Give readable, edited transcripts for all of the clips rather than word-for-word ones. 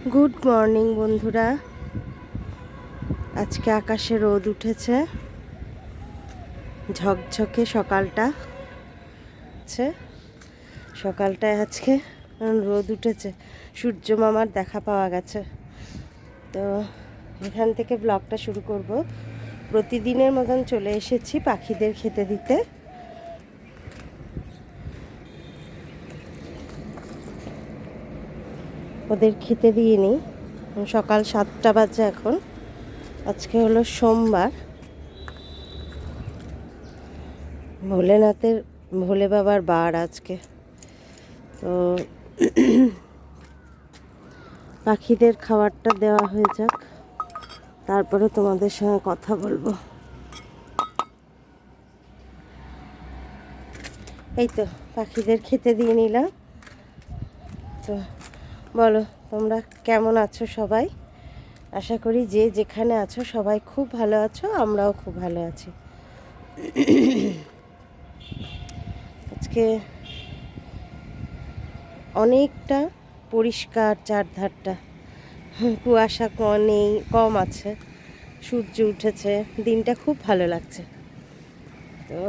Good morning বন্ধুরা। আজকে আকাশে রোদ উঠেছে, ঝকঝকে সকালটায় আজকে রোদ উঠেছে, সূর্য মামার দেখা পাওয়া গেছে। তো এখান থেকে ব্লগটা শুরু করব। প্রতিদিনের মতন চলে এসেছি পাখিদের খেতে দিতে। ওদের খেতে দিয়ে নিই। সকাল 7টা বাজে এখন। আজকে হলো সোমবার, ভোলে বাবার বার আজকে। তো পাখিদের খাবারটা দেওয়া হয়ে যাক, তারপরে তোমাদের সঙ্গে কথা বলবো। এই তো পাখিদের খেতে দিয়ে নিলাম। তো বলো তোমরা কেমন আছো সবাই? আশা করি যে যেখানে আছো সবাই খুব ভালো আছো, আমরাও খুব ভালো আছি। আজকে অনেকটা পরিষ্কার চারধারটা, কুয়াশা কম আছে, সূর্য উঠেছে, দিনটা খুব ভালো লাগছে। তো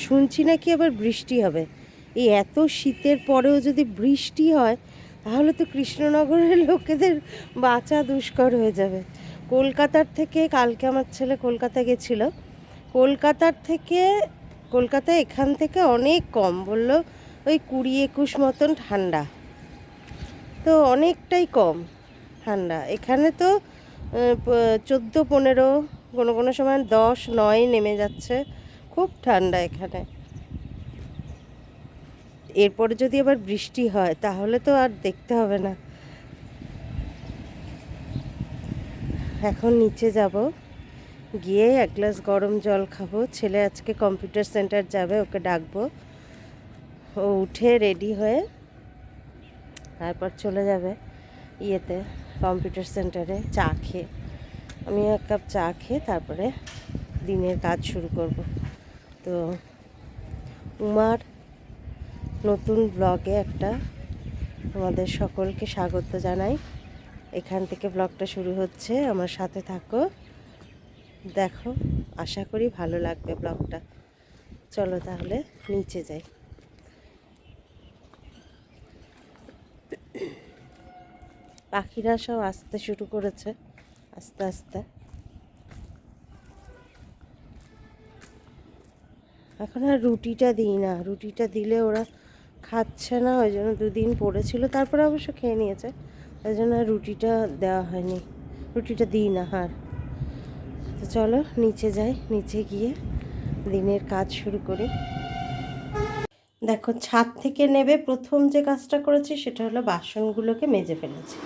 শুনছি নাকি আবার বৃষ্টি হবে। এই এত শীতের পরেও যদি বৃষ্টি হয় তাহলে তো কৃষ্ণনগরের লোকেদের বাঁচা দুষ্কর হয়ে যাবে। কলকাতার থেকে, কালকে আমার ছেলে কলকাতা গেছিল, কলকাতা এখান থেকে অনেক কম, বললো ওই 20-21 মতন ঠান্ডা। তো অনেকটাই কম ঠান্ডা। এখানে তো 14-15, কোনো কোনো সময় 10-9 নেমে যাচ্ছে। খুব ঠান্ডা এখানে। এরপরে যদি আবার বৃষ্টি হয় তাহলে তো আর দেখতে হবে না। এখন নিচে যাব, গিয়ে এক গ্লাস গরম জল খাবো। ছেলে আজকে কম্পিউটার সেন্টার যাবে, ওকে ডাকবো। ও উঠে রেডি হয়ে তারপর চলে যাবে ইয়েতে, কম্পিউটার সেন্টারে চা খেয়ে। আমিও এক কাপ চা খেয়ে তারপরে দিনের কাজ শুরু করব। তো উমার নতুন ব্লগে একটা তোমাদের সকলকে স্বাগত জানাই। এখান থেকে ব্লগটা শুরু হচ্ছে, আমার সাথে থাকো, দেখো, আশা করি ভালো লাগবে ব্লগটা। চলো তাহলে নিচে যাই। পাখিরা সব আসতে শুরু করেছে আস্তে আস্তে। এখন আর রুটিটা দিই না, রুটিটা দিলে ওরা খাচ্ছে না, ওই জন্য 2 দিন পড়েছিল, তারপরে অবশ্য খেয়ে নিয়েছে, ওই জন্য রুটিটা দেওয়া হয়নি, রুটিটা দিই না আর। তো চলো নিচে যাই, নিচে গিয়ে দিনের কাজ শুরু করি। দেখো, ছাদ থেকে নেবে প্রথম যে কাজটা করেছি সেটা হলো বাসনগুলোকে মেজে ফেলেছি।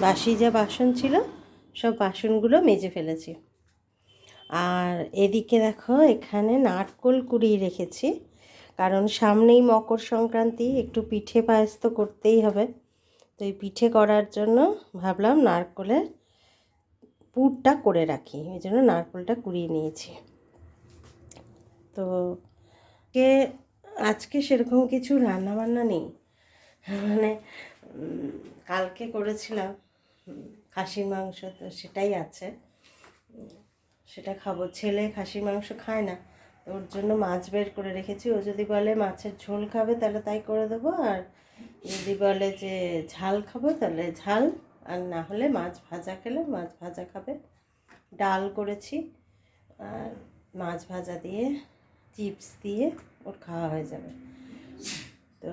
বাসি যা বাসন ছিল সব বাসনগুলো মেজে ফেলেছি। আর এদিকে দেখো, এখানে নারকোল কুড়িয়ে রেখেছি, কারণ সামনেই মকর সংক্রান্তি, একটু পিঠে পায়েস তো করতেই হবে। তো এই পিঠে করার জন্য ভাবলাম নারকোলের পুরটা করে রাখি, ওই জন্য নারকোলটা কুড়িয়ে নিয়েছি। তো আজকে সেরকম কিছু রান্নাবান্না নেই, মানে কালকে করেছিলাম খাসির মাংস, তো সেটাই আছে, সেটা খাবো। ছেলে খাসির মাংস খায় না, ওর জন্য মাছ বের করে রেখেছি। ও যদি বলে মাছের ঝোল খাবে তাহলে তাই করে দেবো, আর যদি বলে যে ঝাল খাবো তাহলে ঝাল, আর না হলে মাছ ভাজা খেলে মাছ ভাজা খাবে। ডাল করেছি, আর মাছ ভাজা দিয়ে চিপস দিয়ে ওর খাওয়া হয়ে যাবে। তো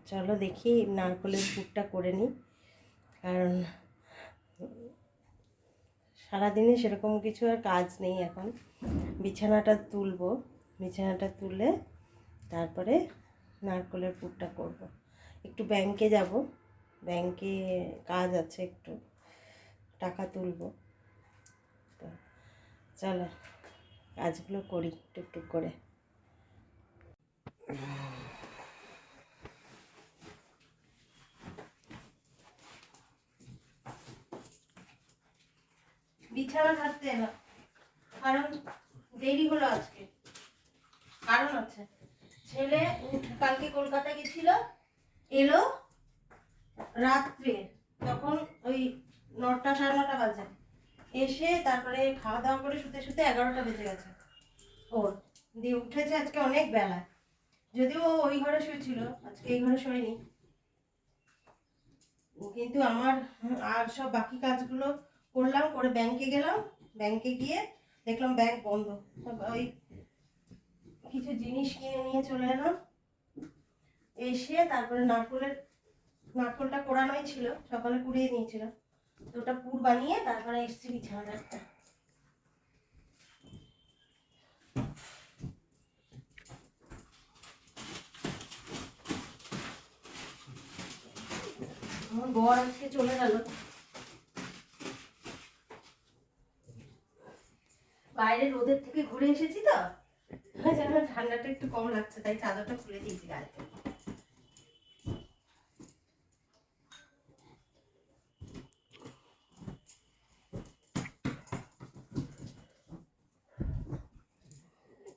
চলো দেখি নারকেলের পুরটা করে নিই, কারণ সারাদিনে সেরকম কিছু আর কাজ নেই এখন। বিছানাটা তুলবো, বিছানাটা তুলে তারপরে নারকেলের পুরটা করব। একটু ব্যাংকে যাব, ব্যাংকে কাজ আছে, একটু টাকা তুলবো। তো চলো কাজগুলো করি টুকটুক করে। বিছানা ঝাড়তে এলাম, কারণ দেরি হলো আজকে, কারণ আছে। ছেলে কালকে কলকাতা গেছিল, এলো, রাত্রে তখন ওই 9টা 9:30 বাজে, এসে তারপরে খাওয়া দাওয়া করে শুতে শুতে 11টা বেজে গেছে ওর। দিয়ে উঠেছে আজকে অনেক বেলায়, যদিও ওই ঘরে শুয়েছিল, আজকে এই ঘরে শোয়নি। কিন্তু আমার আর সব বাকি কাজগুলো করলাম, করে ব্যাংকে গেলাম। ব্যাংকে গিয়ে দেখলাম ব্যাংক বন্ধ। ওই কিছু জিনিস কিনে নিয়ে চলে এলাম। এসে তারপরে নারকোলটা কোড়ানোই ছিল, সকালে কুড়িয়ে নিয়েছিল, তো ওটা পুর বানিয়ে তারপরে এসছি বিছানা রাখতে। আমার বর আজকে চলে গেল, বাইরে রোদের থেকে ঘুরে এসেছি তো, যেন ঠান্ডাটা একটু কম লাগছে, তাই চাদরটা খুলে দিয়েছি গায়ে।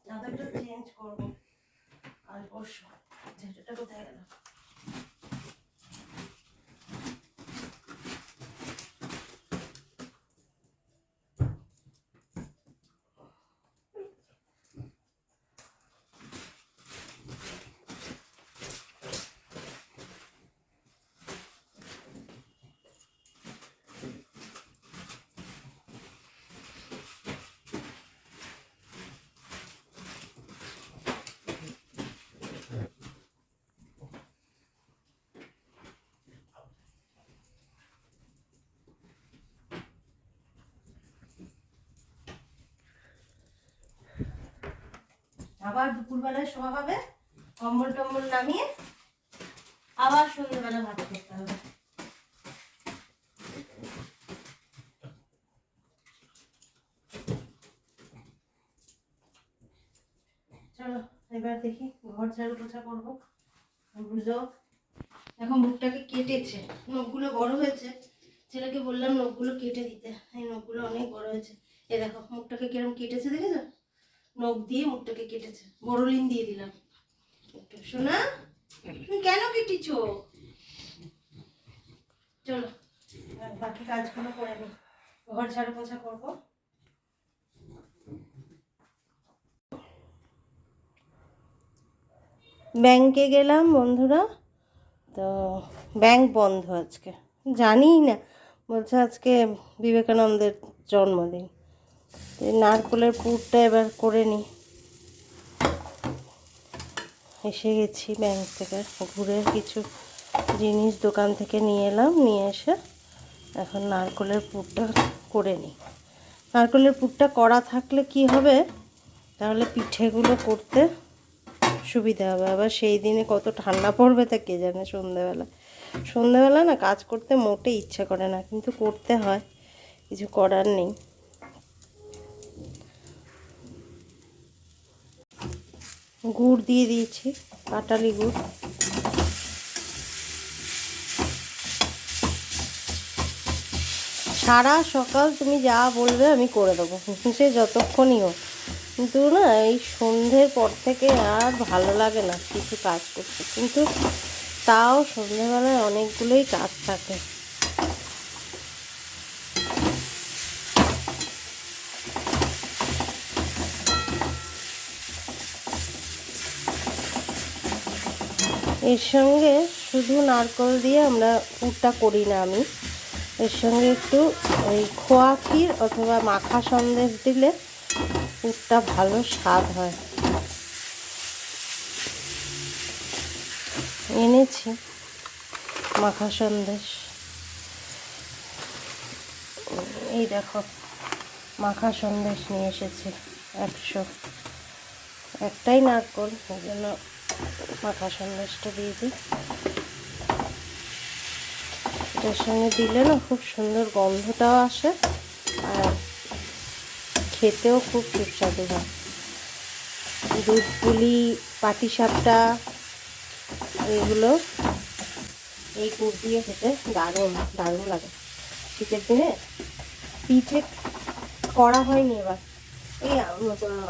চাদরটা চেঞ্জ করবো আর পরশু। ঝেঁটাটা কোথায় গেল? আবার দুপুরবেলায় শোয়া হবে, কম্বল টম্বল নামিয়ে আবার সন্ধ্যেবেলা ভাত করতে হবে। চলো এবার দেখি ঘর ঝাড়ু পোছা করবো। বুঝো এখন মুখটাকে কেটেছে, নখগুলো বড় হয়েছে, ছেলেকে বললাম নখগুলো কেটে দিতে, এই নখগুলো অনেক বড় হয়েছে। এ দেখো মুখটাকে কিরম কেটেছে, দেখেছো? নখ দিয়ে মুখটাকে কেটেছে, বড়লিন দিয়ে দিলাম একটু। শোনা, তুমি কেন কেটেছো? চলো বাকি কাজগুলো করে নি, ঘর ঝাড়ু পোছা করবো। ব্যাংকে গেলাম বন্ধুরা, তো ব্যাংক বন্ধ আজকে, জানি না, বলছে আজকে বিবেকানন্দের জন্মদিন। নারকোলের পুরটা এবার করে নিই। এসে গেছি ব্যাংক থেকে, ঘুরে কিছু জিনিস দোকান থেকে নিয়ে এলাম, নিয়ে এসে এখন নারকোলের পুরটা করে নিই। নারকোলের পুরটা করা থাকলে কি হবে, তাহলে পিঠেগুলো করতে সুবিধা হবে। আবার সেই দিনে কত ঠান্ডা পড়বে তা কে জানে। সন্ধ্যেবেলা না কাজ করতে মোটে ইচ্ছা করে না, কিন্তু করতে হয়, কিছু করার নেই। গুড় দিয়ে দিয়েছি, পাটালি গুড়। সারা সকাল তুমি যা বলবে আমি করে দেবো, সে যতক্ষণই হোক। কিন্তু না এই সন্ধ্যের পর থেকে আর ভালো লাগে না কিছু কাজ করতে, কিন্তু তাও সন্ধ্যেবেলায় অনেকগুলোই কাজ থাকে। এর সঙ্গে শুধু নারকেল দিয়ে আমরা পুরটা করি না, আমি এর সঙ্গে একটু ওই খোয়া ক্ষীর অথবা মাখা সন্দেশ দিলে পুরটা ভালো স্বাদ হয়। এনেছি মাখা সন্দেশ, এই দেখো মাখা সন্দেশ নিয়ে এসেছি 100, একটাই নারকেল, ওই জন্য মাখা সন্দেশটা দিয়ে দিই। এটার সঙ্গে দিলে না খুব সুন্দর গন্ধটাও আসে, আর খেতেও খুব সুস্বাদু হয়। দুধ পুলি, পাটিসাপটা, এগুলো এই গুড় দিয়ে খেতে দারুণ দারুণ লাগে। শীতের দিনে পিঠে করা হয়নি এবার, এই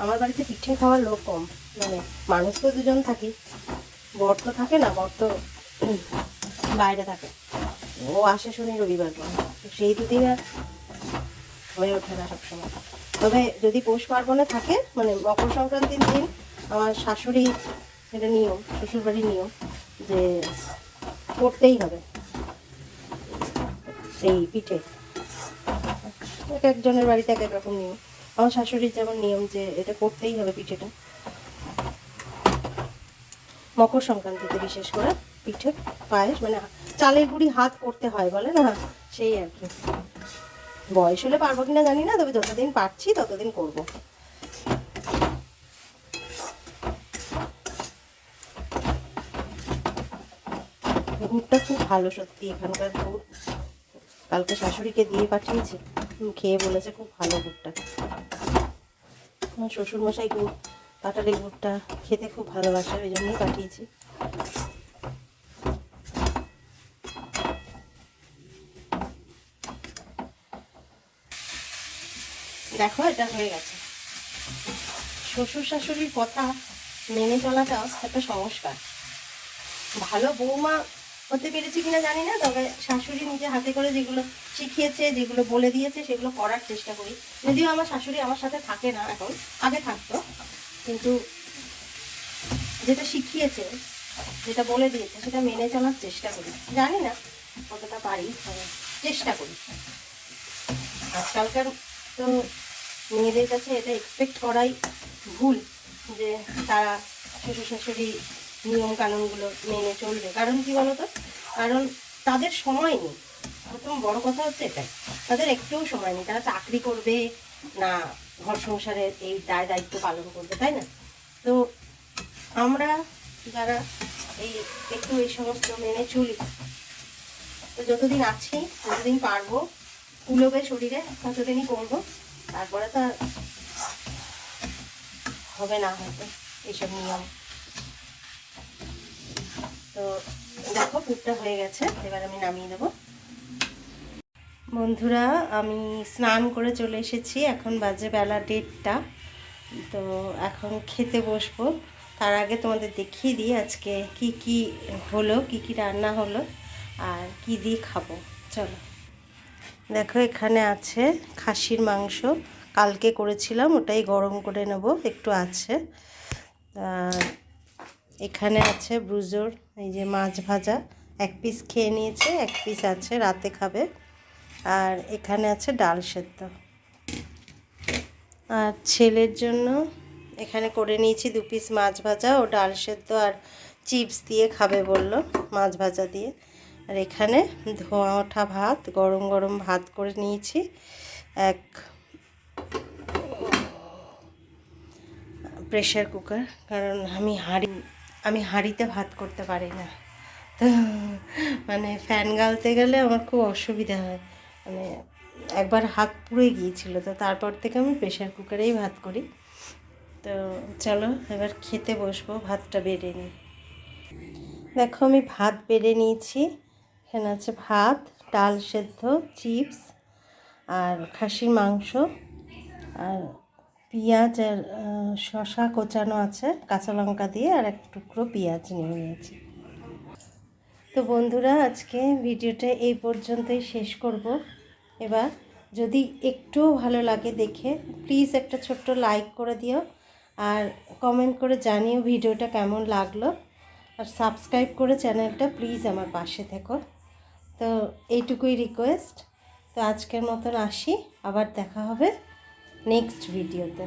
আমার বাড়িতে পিঠে খাওয়ার লোক কম, মানে মানুষ তো দুজন থাকি, বর তো থাকে না, বর তো বাইরে থাকে, ও আসে শনি রবিবার করে, তো সেই দুদিন আর হয়ে ওঠে না সবসময়। তবে যদি পৌষ পার্বণে থাকে, মানে মকর সংক্রান্তির দিন, আমার শাশুড়ি, এটা নিয়ম, শ্বশুরবাড়ির নিয়ম যে করতেই হবে এই পিঠে। এক একজনের বাড়িতে এক এক রকম নিয়ম। আমার শাশুড়ির যেমন নিয়ম যে এটা করতেই হবে পিঠেটা, মকর সংক্রান্তিতে বিশেষ করে পিঠে পায়েস, মানে চালের গুঁড়ি হাত করতে হয় বলে না, সেই আর কি। বয়স হলে পারবো কিনা জানি না, তবে যতদিন পারছি ততদিন করব। গুড়টা খুব ভালো সত্যি, এখানকার গুড়। কালকে শাশুড়িকে দিয়ে পাঠিয়েছি, খেয়ে বলেছে খুব ভালো গুড়টা। আমার শ্বশুরমশাই গুড়, পাটালি গুড়টা খেতে খুব ভালোবাসে, ওই জন্যই পাঠিয়েছি। দেখো এটা হয়ে গেছে। শ্বশুর শাশুড়ির কথা মেনে চলাটাও একটা সংস্কার। ভালো বৌমা হতে পেরেছি কিনা জানি না, তবে শাশুড়ি নিজে হাতে করে যেগুলো শিখিয়েছে, যেগুলো বলে দিয়েছে, সেগুলো করার চেষ্টা করি। যদিও আমার শাশুড়ি আমার সাথে থাকে না এখন, আগে থাকতো, কিন্তু যেটা শিখিয়েছে, যেটা বলে দিয়েছে, সেটা মেনে চলার চেষ্টা করি। জানি না কতটা পারি, চেষ্টা করি। আজকালকার তো মেয়েদের কাছে এটা এক্সপেক্ট করাই ভুল যে তারা শ্বশুর শাশুড়ি নিয়ম কানুনগুলো মেনে চলবে। কারণ কি বলতো, কারণ তাদের সময় নেই। প্রথম বড় কথা হচ্ছে এটাই, তাদের একটুও সময় নেই। তারা চাকরি করবে না ঘর সংসারের এই দায় দায়িত্ব পালন করবে, তাই না? তো আমরা যারা এই একটু এই সমস্ত মেনে চলি, তো যতদিন আছি, যতদিন পারবো, কুলোবে শরীরে, ততদিনই করবো। তারপরে তো হবে না হয়তো এইসব নিয়ম। তো দেখো পুরটা হয়ে গেছে, এবার আমি নামিয়ে দেবো। বন্ধুরা, আমি স্নান করে চলে এসেছি, এখন বাজে বেলা 1:30টা। তো এখন খেতে বসবো। তার আগে তোমাদের দেখিয়ে দিই আজকে কি কি হলো, কি কি রান্না হলো আর কি দিয়ে খাবো। চলো দেখো, এখানে আছে খাসির মাংস, কালকে করেছিলাম, ওটাই গরম করে নেব, একটু আছে। আর এখানে আছে ব্রুজোর এই যে মাছ ভাজা, 1 পিস খেয়ে নিয়েছে, 1 পিস আছে, রাতে খাবে। আর এখানে আছে ডাল সেদ্ধ। আর ছেলের জন্য এখানে করে নিয়েছি 2 পিস মাছ ভাজা, ও ডাল সেদ্ধ আর চিপস দিয়ে খাবে বললো, মাছ ভাজা দিয়ে। আর এখানে ধোয়া ওঠা ভাত, গরম গরম ভাত করে নিয়েছি, এক প্রেশার কুকার, কারণ আমি হাঁড়িতে ভাত করতে পারি না। তো মানে ফ্যান গালতে গেলে আমার খুব অসুবিধা হয়, মানে একবার হাত পুড়ে গিয়েছিল, তো তারপর থেকে আমি প্রেশার কুকারেই ভাত করি। তো চলো এবার খেতে বসবো, ভাতটা বেড়ে নিই। দেখো আমি ভাত বেড়ে নিয়েছি, এখানে আছে ভাত, ডাল সেদ্ধ, চিপস আর খাসির মাংস, আর পেঁয়াজ আর শসা কোচানো আছে কাঁচা লঙ্কা দিয়ে, আর এক টুকরো পেঁয়াজ নিয়ে নিয়েছি। তো বন্ধুরা, আজকে ভিডিওটা এই পর্যন্তই শেষ করব। এবার যদি একটুও ভালো লাগে দেখে, প্লিজ একটা ছোট্ট লাইক করে দিও, আর কমেন্ট করে জানিও ভিডিওটা কেমন লাগলো, আর সাবস্ক্রাইব করে চ্যানেলটা প্লিজ আমার পাশে থেকো। তো এইটুকুই রিকোয়েস্ট। তো আজকের মতন আসি, আবার দেখা হবে নেক্সট ভিডিওতে।